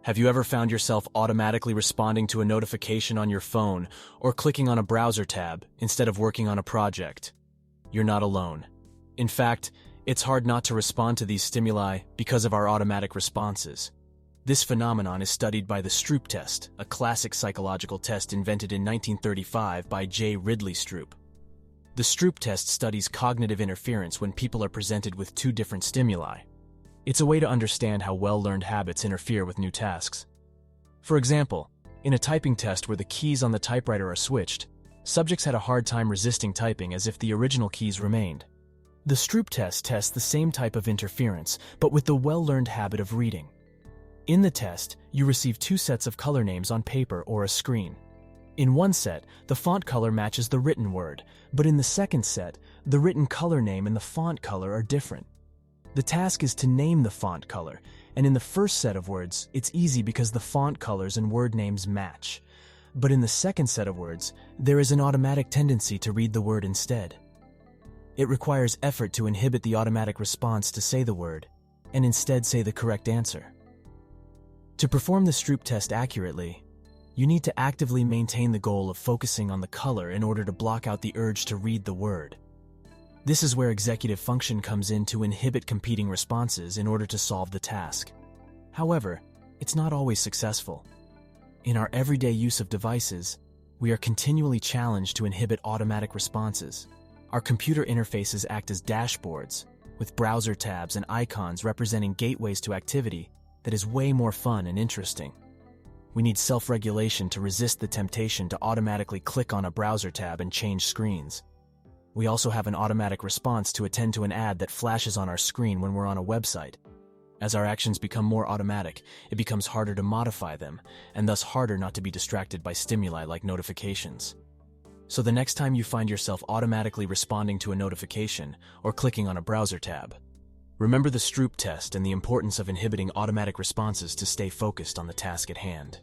Have you ever found yourself automatically responding to a notification on your phone or clicking on a browser tab instead of working on a project? You're not alone. In fact, it's hard not to respond to these stimuli because of our automatic responses. This phenomenon is studied by the Stroop Test, a classic psychological test invented in 1935 by Ridley Stroop. The Stroop Test studies cognitive interference when people are presented with two different stimuli. It's a way to understand how well-learned habits interfere with new tasks. For example, in a typing test where the keys on the typewriter are switched, subjects had a hard time resisting typing as if the original keys remained. The Stroop Test tests the same type of interference, but with the well-learned habit of reading. In the test, you receive two sets of color names on paper or a screen. In one set, the font color matches the written word, but in the second set, the written color name and the font color are different. The task is to name the font color, and in the first set of words, it's easy because the font colors and word names match. But in the second set of words, there is an automatic tendency to read the word instead. It requires effort to inhibit the automatic response to say the word, and instead say the correct answer. To perform the Stroop test accurately, you need to actively maintain the goal of focusing on the color in order to block out the urge to read the word. This is where executive function comes in to inhibit competing responses in order to solve the task. However, it's not always successful. In our everyday use of devices, we are continually challenged to inhibit automatic responses. Our computer interfaces act as dashboards, with browser tabs and icons representing gateways to activity that is way more fun and interesting. We need self-regulation to resist the temptation to automatically click on a browser tab and change screens. We also have an automatic response to attend to an ad that flashes on our screen when we're on a website. As our actions become more automatic, it becomes harder to modify them, and thus harder not to be distracted by stimuli like notifications. So the next time you find yourself automatically responding to a notification or clicking on a browser tab, remember the Stroop test and the importance of inhibiting automatic responses to stay focused on the task at hand.